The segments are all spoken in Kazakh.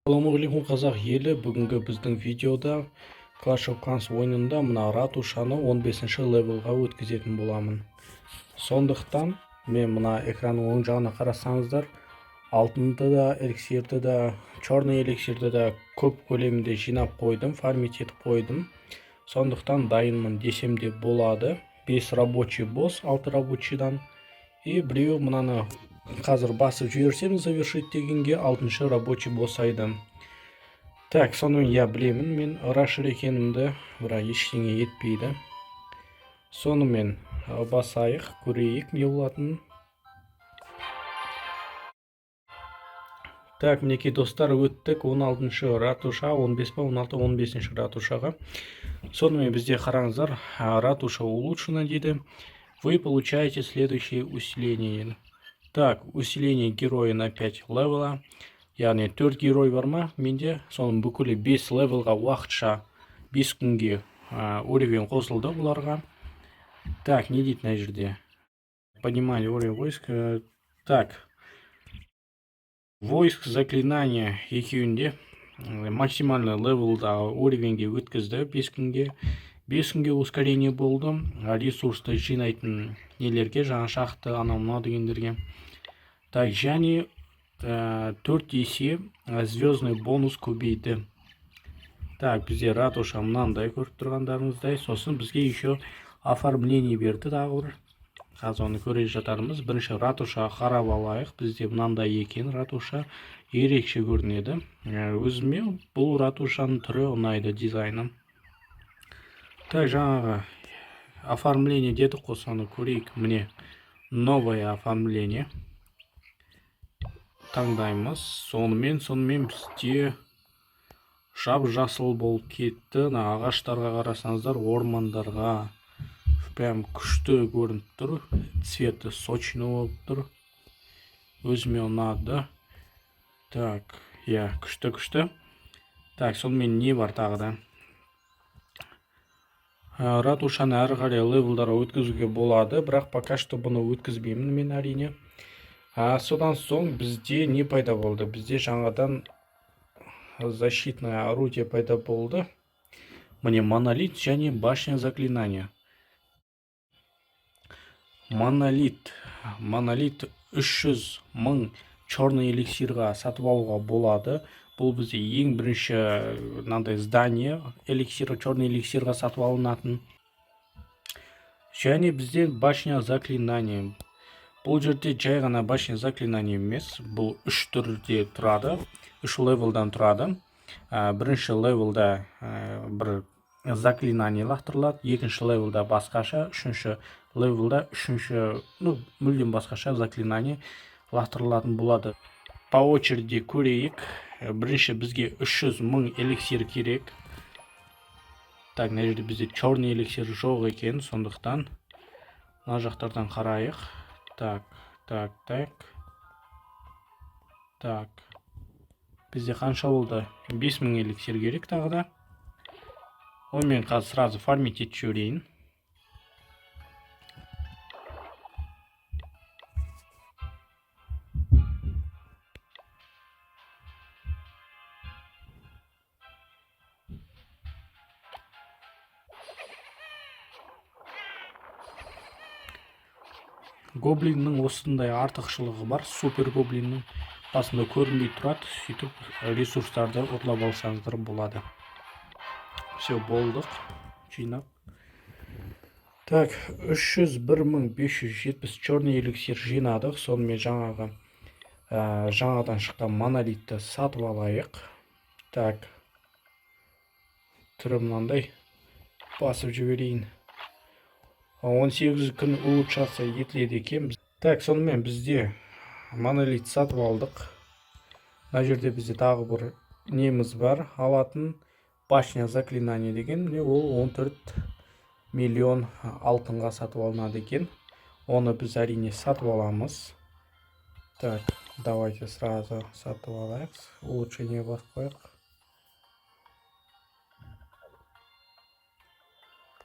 Ассалаумағалейкум қазақ елі. Бүгінгі біздің видеода Clash of Clans ойынында мына ратушаны 15-ші левелға өткізетін боламын. Сондықтан мен мына экранның оң жағына қарасаңыздар, алтынды да, эликсирді да, черный эликсирді да көп көлемінде жинап қойдым, фармить етіп қойдым. Сондықтан дайынмын десем де болады. 5 рабочий босс, 6 рабочийдан. И біреу мынаны қазір басып жіберсем завершить дегенге 6-шы рабочий босайды. Так, сонымен я білемін, мен рашер екенімді, бірақ ештеңе етпейді. Сонымен басайық, көрейік не болатынын. Так, мінекей достар, өттік 16-шы ратуша, 15 па 16, 15-ші ратушаға. Сонымен бізде қараңыздар, ратуша улучшена дейді. Вы получаете следующие усиления. Так, усиление героя на 5 левела. Яғни 4 герой бар ма? Менде соның бүкілі 5 левелға уақытша 5 күнге уровень қосылды бұларға. Так, не дейді мына жерде? Понимание уровень войск. Так, войск заклинания екеуінде максимальный левелда уровеньге өткізді 5 күнге. 5 күнге ускорение болды. Ресурсты жинайтын нелерге, жаңа шақты, анау дегендерге. Так, және 4 есе звездный бонус көбейді. Так, бізде ратуша мынандай көріп тұрғандарыңыздай. Сосын бізге еще оформление берді дағы бір. Қазір оны көре жатармыз. Бірінші ратуша қарап алайық. Бізде мынандай екен ратуша. Ерекше көрінеді. Өзіме бұл ратушаның түрі ұнайды, дизайны. Так, жаңағы оформление дедік қой, соны көрейік. Міне новое оформление таңдаймыз. Сонымен бізде жап-жасыл болып кетті. Ағаштарға қарасаңыздар, ормандарға прям күшті көрініп тұр. Цветі сочный болып тұр. Өзіме ұнады. Так, күшті. Так, сонымен не бар тағы да? Ратушаны әрі қарай левелдарға өткізуге болады, бірақ пока что бұны өткізбеймін мен әрине. Содан соң бізде не пайда болды? Бізде жаңадан защитное орудие пайда болды. Міне монолит және башня заклинания. Монолит 300 000 черный эликсирға сатып алуға болады. Бұл бізде ең бірінші мынандай здание черный эликсирға сатып алынатын. Және бізде башня заклинания. Бұл жерде жай ғана башня заклинания емес. Бұл 3 түрде тұрады. 3 левелдан тұрады. Бірінші левелда бір заклинание лақтырылады. Екінші левелда басқаша. Үшінші левелда мүлдем басқаша заклинание лақтырылатын болады. По очереди көрейік. Бірінші бізге 300 000 эликсир керек. Так, мына жерде бізде черный эликсир жоқ екен, сондықтан мына жақтардан қарайық. Так. Бізде қанша болды? 5000 эликсир керек тағы да. Онымен қазір сразу фармить етіп жіберейін. Гоблиннің осындай артықшылығы бар. Супер гоблиннің басында көрінбей тұрады. Сөйтіп ресурстарды ұрлап алсаңыздар болады. Все, болдық. Жинап. Так, 301 570 черный эликсир жинадық. Сонымен жаңадан шыққан монолитті сатып алайық. Так, түрі мынандай басып жіберейін. 18 күн улучшация етіледі екен. Так, сонымен бізде монолит сатып алдық. Мына жерде бізде тағы бір неміз бар, алатын башня заклинания деген. Ол 14 миллион алтынға сатып алынады екен. Оны біз әрине сатып аламыз. Так, давайте сразу сатып алайық. Улучшение басып қояйық.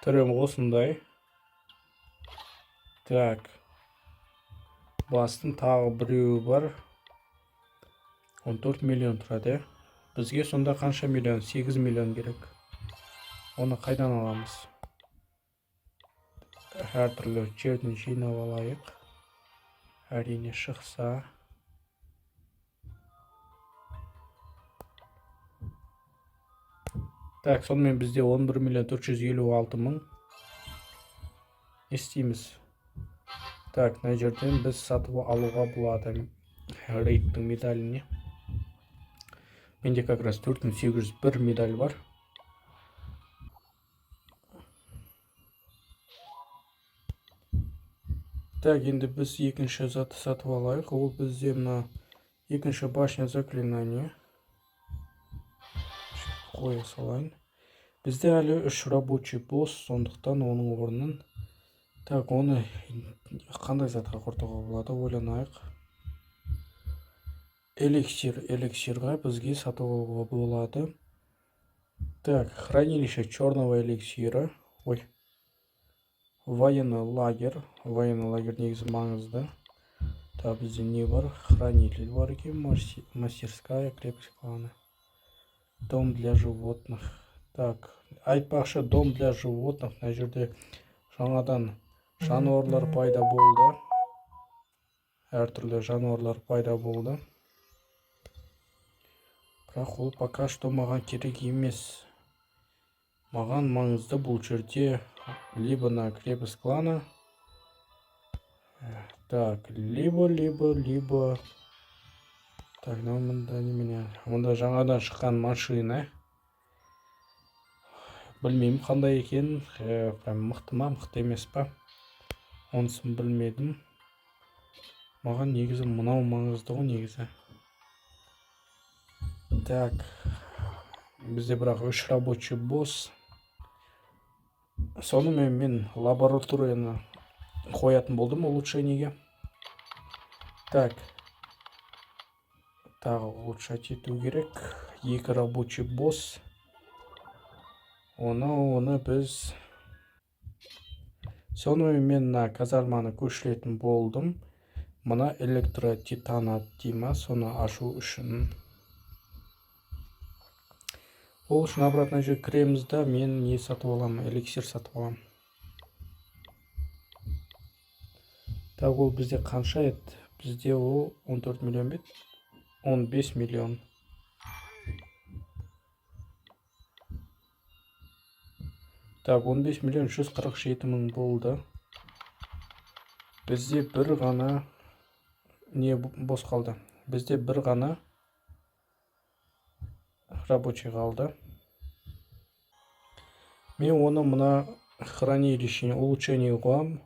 Түрім осындай. Так, бастың тағы біреуі бар. 14 миллион тұрады. Бізге сонда қанша миллион? 8 миллион керек. Оны қайдан аламыз? Әртүрлі жерден жинап алайық. Әрине шықса. Так, сонымен бізде 11 миллион 456 мың. Естейміз. Так, мына жерден біз сатып алуға болады рейдтің медаліне. Менде как раз 4801 медаль бар. Так, енді біз екінші затты сатып алайық. Ол бізде мына екінші башня заклинания. Қоя салайын. Бізде әлі 3 рабочий босс, сондықтан оның орнын. Так, оны қандай затқа құртуға болады, ойланайық. Эликсирға бізге сатып алуға болады. Так, хранилище черного эликсира. Ой. Военный лагерь. Военный лагерь негізі маңызды. Так, бізде не бар? Хранитель бар екен, мастерская, крепость клана. Дом для животных. Так, айтпақшы, дом для животных. Мына жерде жаңадан жануарлар пайда болды. Әртүрлі жануарлар пайда болды. Бірақ ол пока что маған керек емес. Маған маңызды бұл жерде либо на крепость клана. Так, либо. Так, мұнда жаңадан шыққан машина. Білмеймін қандай екен, мықты ма, мықты емес па. Онысын білмедім. Маған негізі мынау маңызды ғой негізі. Так, бізде бірақ 3 рабочий босс. Сонымен мен лабораторияны қоятын болдым улучшениеге. Так, тағы улучшать ету керек. 2 рабочий босс. Оны біз... Сонымен мен на казарманы көшіретін болдым. Мына электротитанат дейма, соны ашу үшін. Ол үшін обратно же кіреміз да, мен не сатып алам, эликсир сатып алам. Так, ол бізде қанша еді? Бізде ол 14 миллион бет, 15 миллион. Так, 15 миллион 147 мың болды. Бізде бір ғана не бос қалды? Бізде бір ғана рабочий қалды. Мен оны мына хранилище улучшение қоям.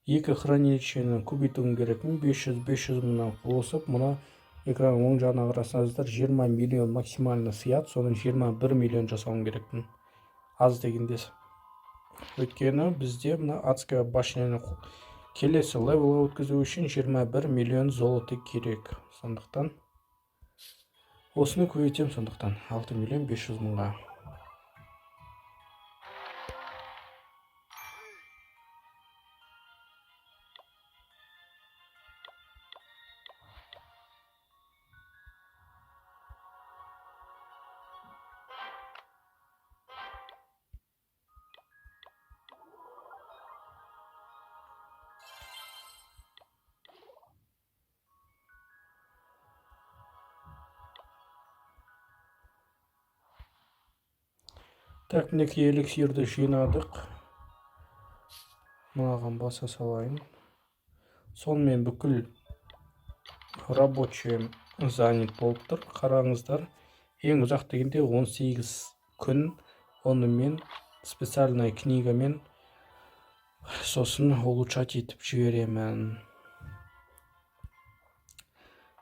2 хранилищені көбейтуім керек. 500 мыңнан қосып, мына экран оң жағына қарасаңыздар 20 миллион максимально сияды. Соның 21 миллион жасауым керекпін. Аз дегендес. Өйткені бізде мына адская башняны келесі левелға өткізу үшін 21 миллион золоты керек. Сондықтан осыны көбейтем, сондықтан 6 миллион 500 мыңға. Так, мінекей эликсирді жинадық. Мынаған баса салайын. Сонымен бүкіл рабочий занят болып тұр. Қараңыздар. Ең ұзақ дегенде 18 күн. Оны мен специальная книгамен сосын улучшать етіп жіберемін.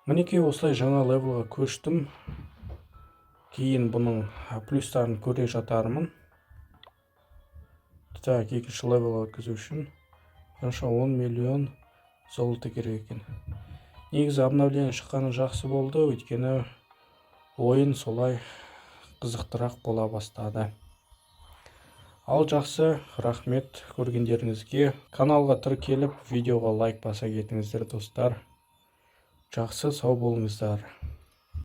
Мінекей осылай жаңа левелға көштім. Кейін бұның плюстарын көре жатармын. Так, екінші левелға өткізу үшін 10 миллион золоты керек екен. Негізі обновление шыққаны жақсы болды, өйткені ойын солай қызықтырақ бола бастады. Ал жақсы, рахмет көргендеріңізге. Каналға тіркеліп, видеоға лайк баса кетіңіздер достар. Жақсы, сау болыңыздар.